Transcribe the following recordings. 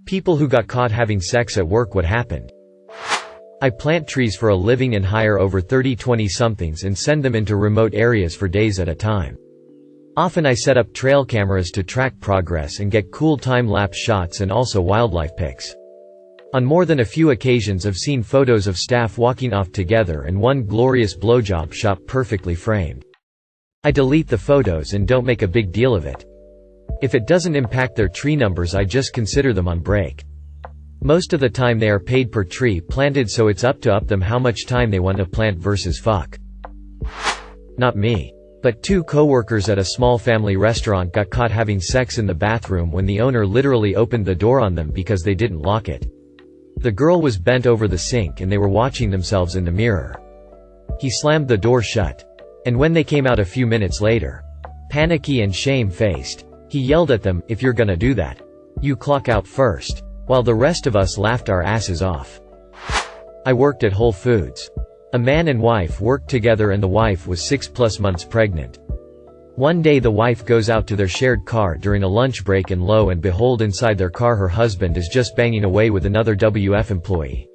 People who got caught having sex at work. What happened? I plant trees for a living and hire over 30 20-somethings and send them into remote areas for days at a time. Often I set up trail cameras to track progress and get cool time-lapse shots and also wildlife pics. On more than a few occasions I've seen photos of staff walking off together and one glorious blowjob shot perfectly framed. I delete the photos and don't make a big deal of it. If it doesn't impact their tree numbers I just consider them on break. Most of the time they are paid per tree planted, so it's up to them how much time they want to plant versus fuck. Not me. But 2 coworkers at a small family restaurant got caught having sex in the bathroom when the owner literally opened the door on them because they didn't lock it. The girl was bent over the sink and they were watching themselves in the mirror. He slammed the door shut. And when they came out a few minutes later, panicky and shame-faced, he yelled at them, "If you're gonna do that, you clock out first," while the rest of us laughed our asses off. I worked at Whole Foods. A man and wife worked together and the wife was 6+ months pregnant. One day the wife goes out to their shared car during a lunch break and lo and behold, inside their car her husband is just banging away with another WF employee.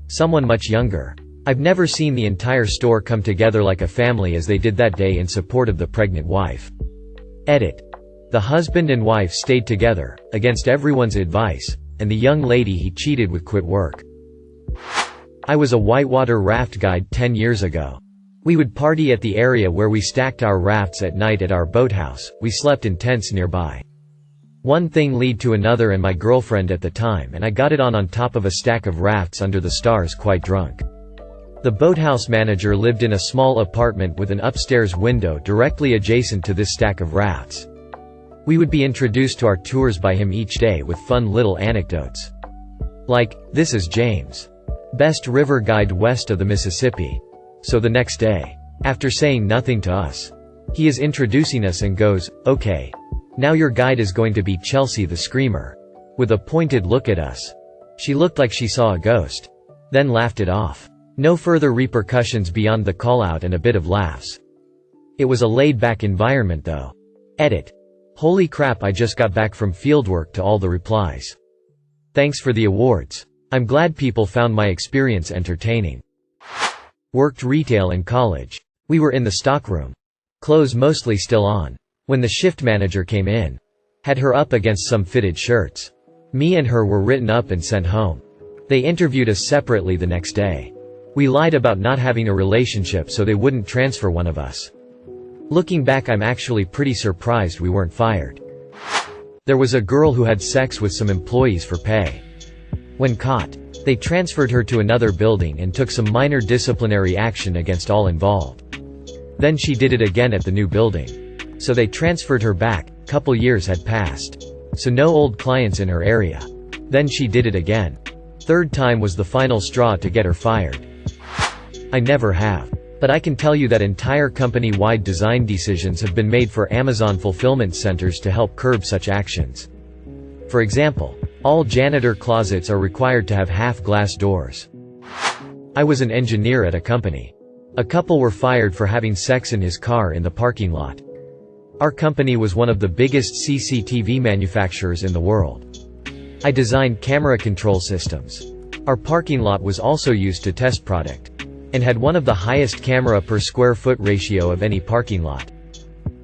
Someone much younger. I've never seen the entire store come together like a family as they did that day in support of the pregnant wife. Edit. The husband and wife stayed together, against everyone's advice, and the young lady he cheated with quit work. I was a whitewater raft guide 10 years ago. We would party at the area where we stacked our rafts at night at our boathouse. We slept in tents nearby. One thing led to another and my girlfriend at the time and I got it on top of a stack of rafts under the stars quite drunk. The boathouse manager lived in a small apartment with an upstairs window directly adjacent to this stack of rafts. We would be introduced to our tours by him each day with fun little anecdotes. Like, "This is James. Best river guide west of the Mississippi." So the next day, after saying nothing to us, he is introducing us and goes, "Okay. Now your guide is going to be Chelsea the Screamer," with a pointed look at us. She looked like she saw a ghost. Then laughed it off. No further repercussions beyond the call-out and a bit of laughs. It was a laid-back environment though. Edit. Holy crap, I just got back from fieldwork to all the replies. Thanks for the awards. I'm glad people found my experience entertaining. Worked retail in college. We were in the stockroom. Clothes mostly still on. When the shift manager came in. Had her up against some fitted shirts. Me and her were written up and sent home. They interviewed us separately the next day. We lied about not having a relationship so they wouldn't transfer one of us. Looking back, I'm actually pretty surprised we weren't fired. There was a girl who had sex with some employees for pay. When caught, they transferred her to another building and took some minor disciplinary action against all involved. Then she did it again at the new building. So they transferred her back. Couple years had passed. So no old clients in her area. Then she did it again. Third time was the final straw to get her fired. I never have. But I can tell you that entire company-wide design decisions have been made for Amazon fulfillment centers to help curb such actions. For example, all janitor closets are required to have half-glass doors. I was an engineer at a company. A couple were fired for having sex in his car in the parking lot. Our company was one of the biggest CCTV manufacturers in the world. I designed camera control systems. Our parking lot was also used to test product. And had one of the highest camera per square foot ratio of any parking lot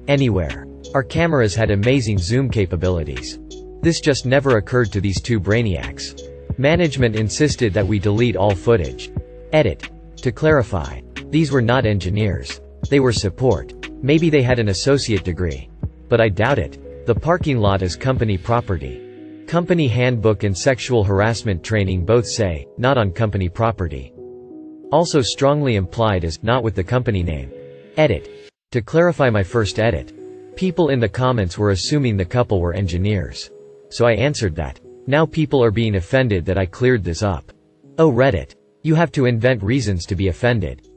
anywhere. Our cameras had amazing zoom capabilities. This just never occurred to these two brainiacs. Management insisted that we delete all footage. Edit. To clarify, these were not engineers. They were support. Maybe they had an associate degree. But I doubt it. The parking lot is company property. Company handbook and sexual harassment training both say, not on company property. Also strongly implied as, not with the company name. Edit. To clarify my first edit. People in the comments were assuming the couple were engineers. So I answered that. Now people are being offended that I cleared this up. Oh Reddit. You have to invent reasons to be offended.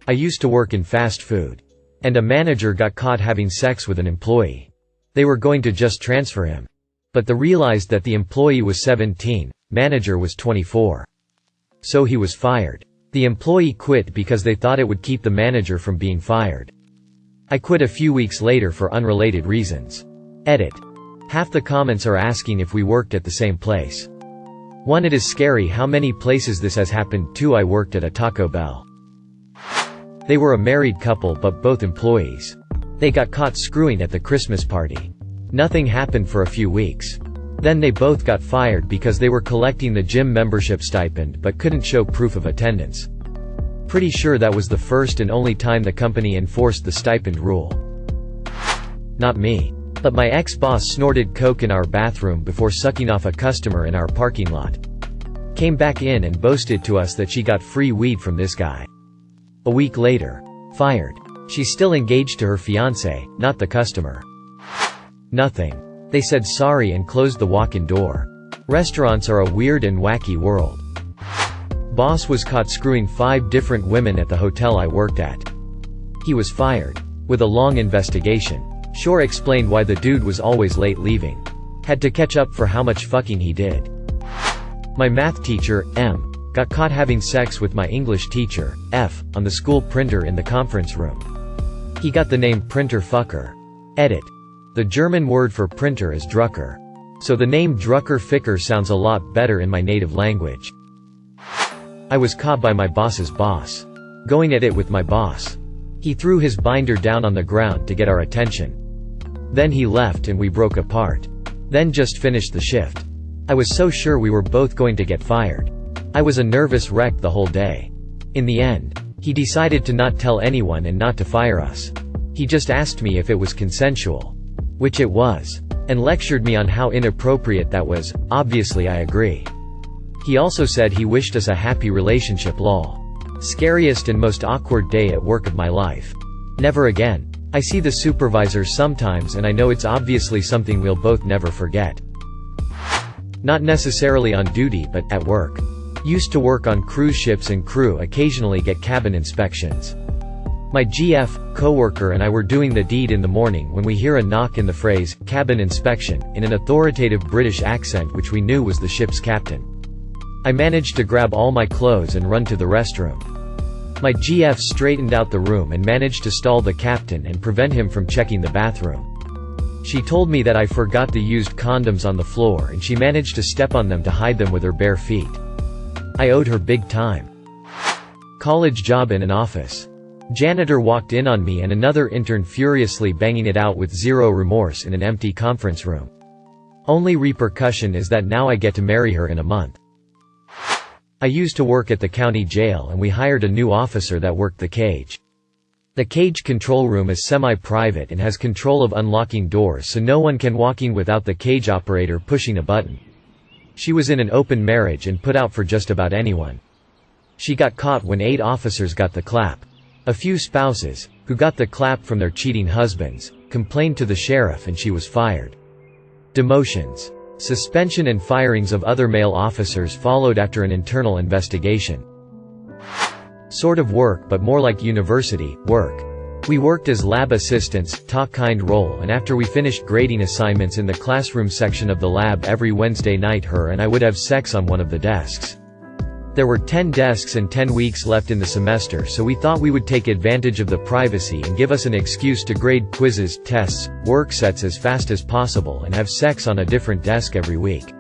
I used to work in fast food. And a manager got caught having sex with an employee. They were going to just transfer him. But they realized that the employee was 17, manager was 24. So he was fired. The employee quit because they thought it would keep the manager from being fired. I quit a few weeks later for unrelated reasons. Edit. Half the comments are asking if we worked at the same place. 1. It is scary how many places this has happened. 2. I worked at a Taco Bell. They were a married couple but both employees. They got caught screwing at the Christmas party. Nothing happened for a few weeks. Then they both got fired because they were collecting the gym membership stipend but couldn't show proof of attendance. Pretty sure that was the first and only time the company enforced the stipend rule. Not me. But my ex-boss snorted coke in our bathroom before sucking off a customer in our parking lot. Came back in and boasted to us that she got free weed from this guy. A week later. Fired. She's still engaged to her fiancé, not the customer. Nothing. They said sorry and closed the walk-in door. Restaurants are a weird and wacky world. Boss was caught screwing 5 different women at the hotel I worked at. He was fired. With a long investigation. Shore explained why the dude was always late leaving. Had to catch up for how much fucking he did. My math teacher, M, got caught having sex with my English teacher, F, on the school printer in the conference room. He got the name Printer Fucker. Edit. The German word for printer is Drucker. So the name Drucker Ficker sounds a lot better in my native language. I was caught by my boss's boss. Going at it with my boss. He threw his binder down on the ground to get our attention. Then he left and we broke apart. Then just finished the shift. I was so sure we were both going to get fired. I was a nervous wreck the whole day. In the end, he decided to not tell anyone and not to fire us. He just asked me if it was consensual. Which it was. And lectured me on how inappropriate that was. Obviously I agree. He also said he wished us a happy relationship. Lol. Scariest and most awkward day at work of my life. Never again. I see the supervisors sometimes and I know it's obviously something we'll both never forget. Not necessarily on duty but at work. Used to work on cruise ships and crew occasionally get cabin inspections. My GF, coworker and I were doing the deed in the morning when we hear a knock and the phrase, cabin inspection, in an authoritative British accent which we knew was the ship's captain. I managed to grab all my clothes and run to the restroom. My GF straightened out the room and managed to stall the captain and prevent him from checking the bathroom. She told me that I forgot the used condoms on the floor and she managed to step on them to hide them with her bare feet. I owed her big time. College job in an office. Janitor walked in on me and another intern furiously banging it out with zero remorse in an empty conference room. Only repercussion is that now I get to marry her in a month. I used to work at the county jail and we hired a new officer that worked the cage. The cage control room is semi-private and has control of unlocking doors so no one can walk in without the cage operator pushing a button. She was in an open marriage and put out for just about anyone. She got caught when 8 officers got the clap. A few spouses, who got the clap from their cheating husbands, complained to the sheriff and she was fired. Demotions. Suspension and firings of other male officers followed after an internal investigation. Sort of work but more like university work. We worked as lab assistants, top kind role, and after we finished grading assignments in the classroom section of the lab every Wednesday night her and I would have sex on one of the desks. There were 10 desks and 10 weeks left in the semester so we thought we would take advantage of the privacy and give us an excuse to grade quizzes, tests, work sets as fast as possible and have sex on a different desk every week.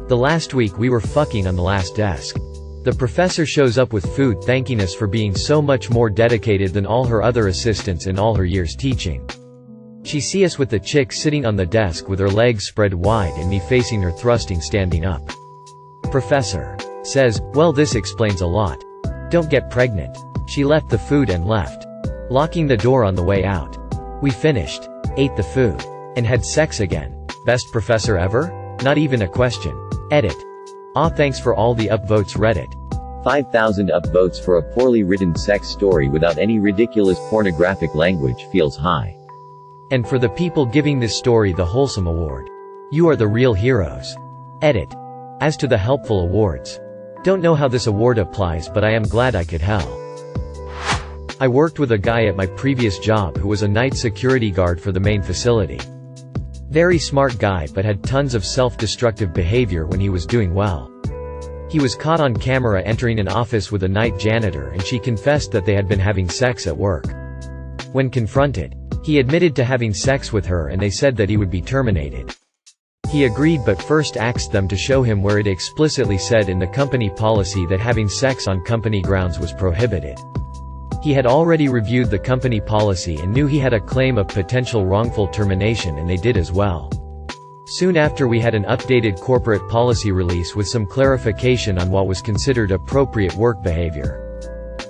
The last week we were fucking on the last desk. The professor shows up with food thanking us for being so much more dedicated than all her other assistants in all her years teaching. She see us with the chick sitting on the desk with her legs spread wide and me facing her thrusting standing up. Professor says, well this explains a lot. Don't get pregnant. She left the food and left. Locking the door on the way out. We finished, ate the food, and had sex again. Best professor ever? Not even a question. Edit. Aw thanks for all the upvotes Reddit. 5,000 upvotes for a poorly written sex story without any ridiculous pornographic language feels high. And for the people giving this story the Wholesome Award. You are the real heroes. Edit. As to the helpful awards. Don't know how this award applies but I am glad I could help. I worked with a guy at my previous job who was a night security guard for the main facility. Very smart guy but had tons of self-destructive behavior when he was doing well. He was caught on camera entering an office with a night janitor and she confessed that they had been having sex at work. When confronted, he admitted to having sex with her and they said that he would be terminated. He agreed but first asked them to show him where it explicitly said in the company policy that having sex on company grounds was prohibited. He had already reviewed the company policy and knew he had a claim of potential wrongful termination, and they did as well. Soon after, we had an updated corporate policy release with some clarification on what was considered appropriate work behavior.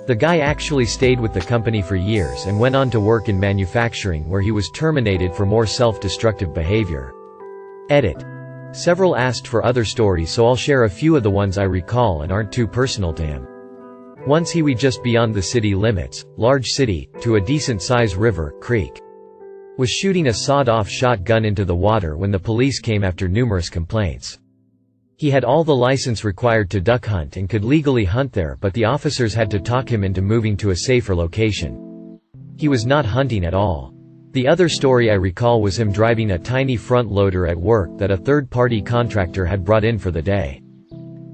The guy actually stayed with the company for years and went on to work in manufacturing, where he was terminated for more self-destructive behavior. Edit. Several asked for other stories, so I'll share a few of the ones I recall and aren't too personal to him. Once we just beyond the city limits, large city, to a decent-size river, creek. Was shooting a sawed-off shotgun into the water when the police came after numerous complaints. He had all the license required to duck hunt and could legally hunt there, but the officers had to talk him into moving to a safer location. He was not hunting at all. The other story I recall was him driving a tiny front loader at work that a third-party contractor had brought in for the day.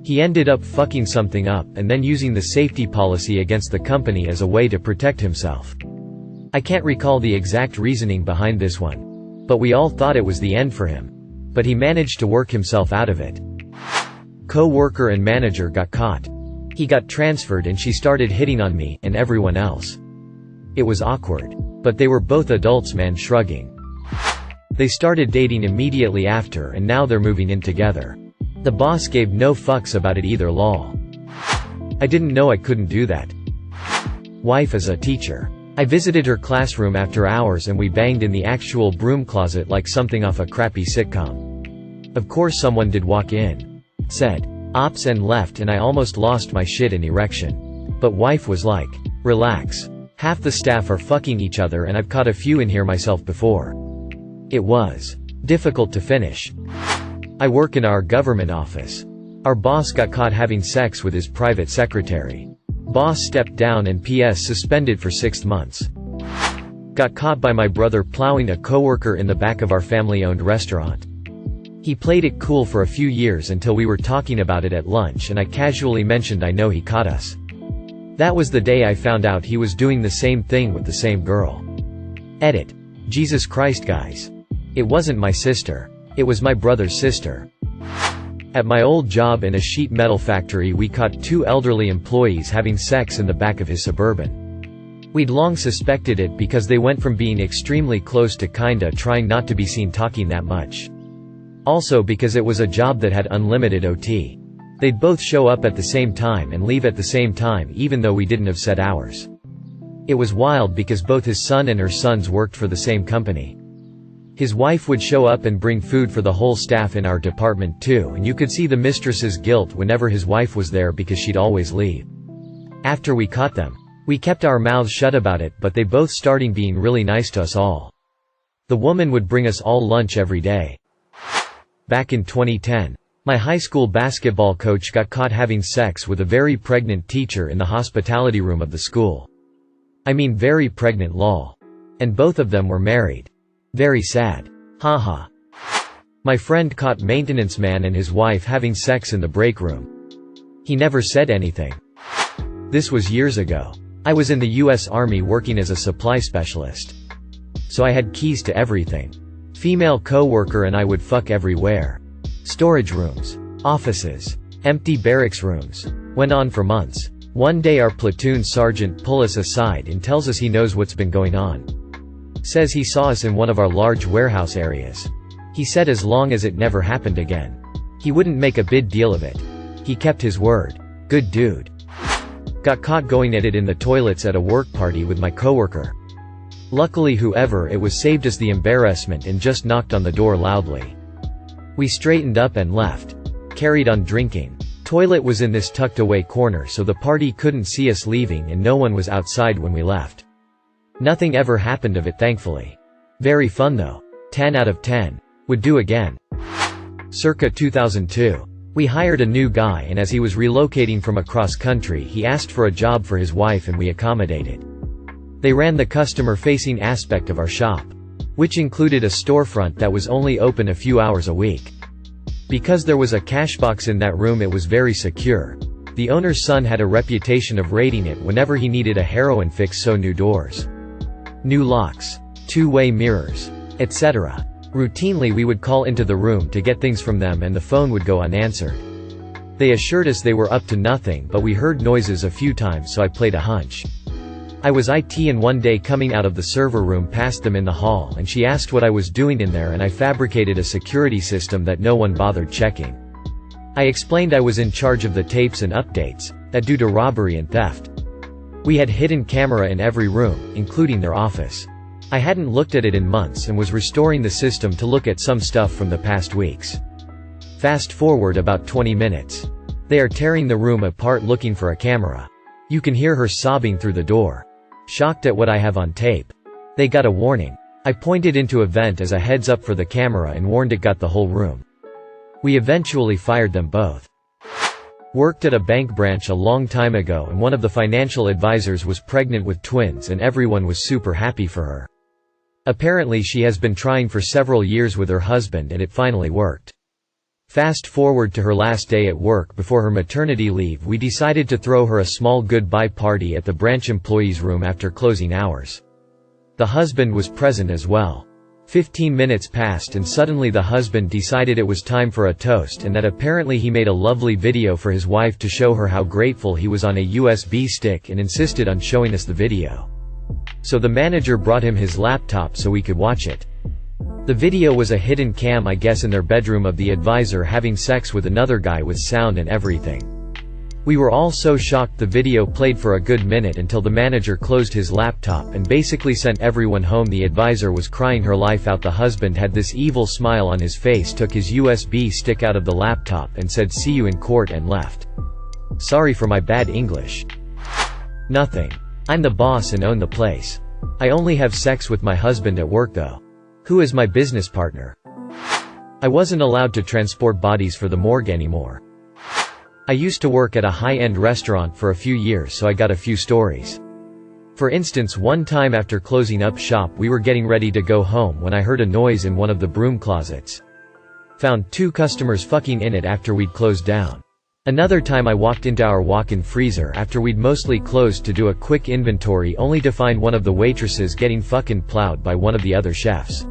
He ended up fucking something up and then using the safety policy against the company as a way to protect himself. I can't recall the exact reasoning behind this one, but we all thought it was the end for him. But he managed to work himself out of it. Co-worker and manager got caught. He got transferred and she started hitting on me and everyone else. It was awkward. But they were both adults, man, shrugging. They started dating immediately after and now they're moving in together. The boss gave no fucks about it either, lol. I didn't know I couldn't do that. Wife is a teacher. I visited her classroom after hours and we banged in the actual broom closet like something off a crappy sitcom. Of course someone did walk in. Said, "Ops," and left, and I almost lost my shit in erection. But wife was like, "Relax. Half the staff are fucking each other and I've caught a few in here myself before." It was difficult to finish. I work in our government office. Our boss got caught having sex with his private secretary. Boss stepped down and PS suspended for 6 months. Got caught by my brother plowing a coworker in the back of our family-owned restaurant. He played it cool for a few years until we were talking about it at lunch and I casually mentioned I know he caught us. That was the day I found out he was doing the same thing with the same girl. Edit. Jesus Christ, guys. It wasn't my sister. It was my brother's sister. At my old job in a sheet metal factory, we caught 2 elderly employees having sex in the back of his Suburban. We'd long suspected it because they went from being extremely close to kinda trying not to be seen talking that much. Also because it was a job that had unlimited OT. They'd both show up at the same time and leave at the same time even though we didn't have set hours. It was wild because both his son and her sons worked for the same company. His wife would show up and bring food for the whole staff in our department too, and you could see the mistress's guilt whenever his wife was there because she'd always leave. After we caught them, we kept our mouths shut about it, but they both starting being really nice to us all. The woman would bring us all lunch every day. Back in 2010. My high school basketball coach got caught having sex with a very pregnant teacher in the hospitality room of the school. I mean very pregnant, lol. And both of them were married. Very sad. Haha. My friend caught maintenance man and his wife having sex in the break room. He never said anything. This was years ago. I was in the US Army working as a supply specialist. So I had keys to everything. Female co-worker and I would fuck everywhere. Storage rooms, offices, empty barracks rooms. Went on for months. One day our platoon sergeant pulls us aside and tells us he knows what's been going on. Says he saw us in one of our large warehouse areas. He said as long as it never happened again, he wouldn't make a big deal of it. He kept his word. Good dude. Got caught going at it in the toilets at a work party with my coworker. Luckily whoever it was saved us the embarrassment and just knocked on the door loudly. We straightened up and left. Carried on drinking. Toilet was in this tucked away corner so the party couldn't see us leaving and no one was outside when we left. Nothing ever happened of it, thankfully. Very fun though. 10 out of 10. Would do again. Circa 2002. We hired a new guy and as he was relocating from across country he asked for a job for his wife and we accommodated. They ran the customer-facing aspect of our shop, which included a storefront that was only open a few hours a week. Because there was a cash box in that room it was very secure. The owner's son had a reputation of raiding it whenever he needed a heroin fix, so new doors, new locks, two-way mirrors, etc. Routinely we would call into the room to get things from them and the phone would go unanswered. They assured us they were up to nothing, but we heard noises a few times, so I played a hunch. I was IT, and one day coming out of the server room past them in the hall, and she asked what I was doing in there, and I fabricated a security system that no one bothered checking. I explained I was in charge of the tapes and updates, that due to robbery and theft. We had hidden camera in every room, including their office. I hadn't looked at it in months and was restoring the system to look at some stuff from the past weeks. Fast forward about 20 minutes. They are tearing the room apart looking for a camera. You can hear her sobbing through the door. Shocked at what I have on tape. They got a warning. I pointed into a vent as a heads up for the camera and warned it got the whole room. We eventually fired them both. Worked at a bank branch a long time ago, and one of the financial advisors was pregnant with twins, and everyone was super happy for her. Apparently she has been trying for several years with her husband, and it finally worked. Fast forward to her last day at work before her maternity leave, we decided to throw her a small goodbye party at the branch employees' room after closing hours. The husband was present as well. 15 minutes passed and suddenly the husband decided it was time for a toast, and that apparently he made a lovely video for his wife to show her how grateful he was on a USB stick, and insisted on showing us the video. So the manager brought him his laptop so we could watch it. The video was a hidden cam, I guess, in their bedroom of the advisor having sex with another guy with sound and everything. We were all so shocked. The video played for a good minute until the manager closed his laptop and basically sent everyone home. The advisor was crying her life out. The husband had this evil smile on his face, took his USB stick out of the laptop and said "see you in court" and left. Sorry for my bad English. Nothing. I'm the boss and own the place. I only have sex with my husband at work though. Who is my business partner? I wasn't allowed to transport bodies for the morgue anymore. I used to work at a high-end restaurant for a few years, so I got a few stories. For instance, one time after closing up shop we were getting ready to go home when I heard a noise in one of the broom closets. Found 2 customers fucking in it after we'd closed down. Another time I walked into our walk-in freezer after we'd mostly closed to do a quick inventory, only to find one of the waitresses getting fucking plowed by one of the other chefs.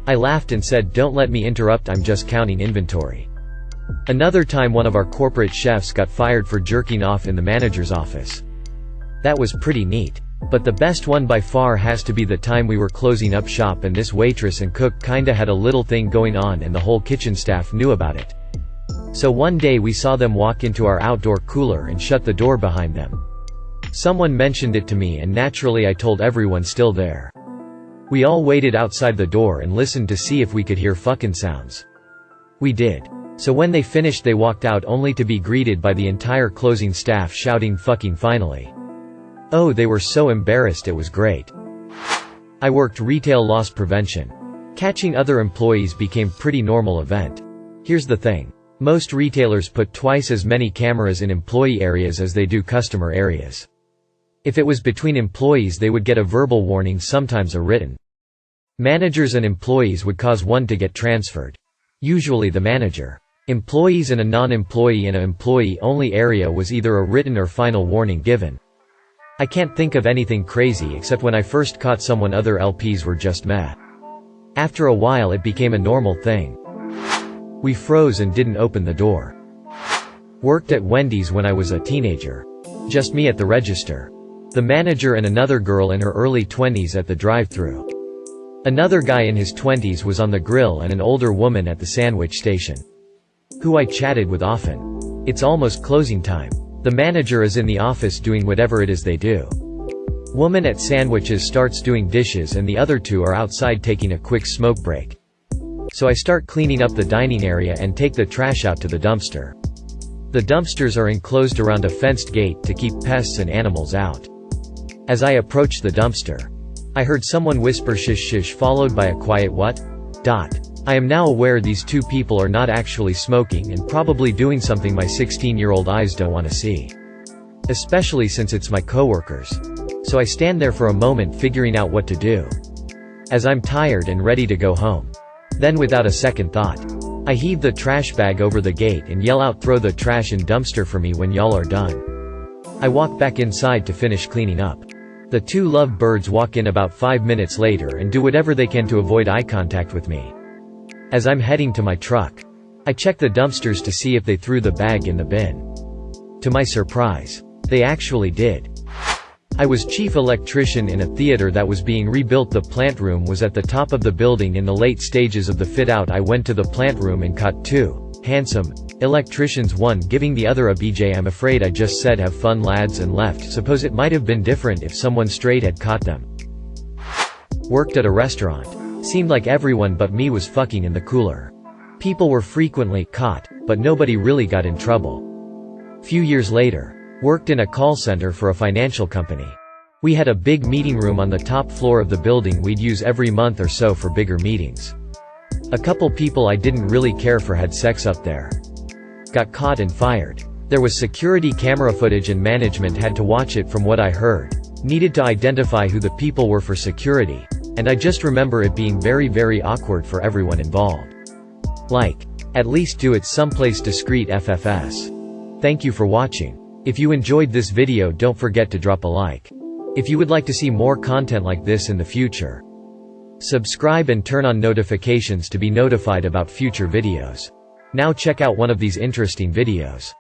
I laughed and said, "Don't let me interrupt, I'm just counting inventory." Another time one of our corporate chefs got fired for jerking off in the manager's office. That was pretty neat. But the best one by far has to be the time we were closing up shop and this waitress and cook kinda had a little thing going on and the whole kitchen staff knew about it. So one day we saw them walk into our outdoor cooler and shut the door behind them. Someone mentioned it to me and naturally I told everyone still there. We all waited outside the door and listened to see if we could hear fucking sounds. We did. So when they finished they walked out only to be greeted by the entire closing staff shouting "fucking finally." Oh, they were so embarrassed, it was great. I worked retail loss prevention. Catching other employees became pretty normal event. Here's the thing. Most retailers put twice as many cameras in employee areas as they do customer areas. If it was between employees they would get a verbal warning, sometimes a written. Managers and employees would cause one to get transferred. Usually the manager. Employees and a non-employee in an employee-only area was either a written or final warning given. I can't think of anything crazy except when I first caught someone other LPs were just meh. After a while it became a normal thing. We froze and didn't open the door. Worked at Wendy's when I was a teenager. Just me at the register. The manager and another girl in her early 20s at the drive-thru. Another guy in his 20s was on the grill and an older woman at the sandwich station. Who I chatted with often. It's almost closing time. The manager is in the office doing whatever it is they do. Woman at sandwiches starts doing dishes and the other 2 are outside taking a quick smoke break. So I start cleaning up the dining area and take the trash out to the dumpster. The dumpsters are enclosed around a fenced gate to keep pests and animals out. As I approached the dumpster, I heard someone whisper "shish shish" followed by a quiet "what?" I am now aware these 2 people are not actually smoking and probably doing something my 16-year-old eyes don't want to see. Especially since it's my coworkers. So I stand there for a moment figuring out what to do. As I'm tired and ready to go home. Then without a second thought, I heave the trash bag over the gate and yell out, "Throw the trash in dumpster for me when y'all are done." I walk back inside to finish cleaning up. The 2 lovebirds walk in about 5 minutes later and do whatever they can to avoid eye contact with me. As I'm heading to my truck, I check the dumpsters to see if they threw the bag in the bin. To my surprise, they actually did. I was chief electrician in a theater that was being rebuilt. The plant room was at the top of the building. In the late stages of the fit-out, I went to the plant room and caught two handsome electricians, one giving the other a BJ. I'm afraid I just said have fun lads and left. Suppose it might have been different if someone straight had caught them. Worked at a restaurant. Seemed like everyone but me was fucking in the cooler. People were frequently caught, but nobody really got in trouble. Few years later, worked in a call center for a financial company. We had a big meeting room on the top floor of the building we'd use every month or so for bigger meetings. A couple people I didn't really care for had sex up there. Got caught and fired. There was security camera footage and management had to watch it. From what I heard, needed to identify who the people were for security, and I just remember it being very awkward for everyone involved. Like, at least do it someplace discreet. FFS. Thank you for watching. If you enjoyed this video, don't forget to drop a like. If you would like to see more content like this in the future, subscribe and turn on notifications to be notified about future videos. Now check out one of these interesting videos.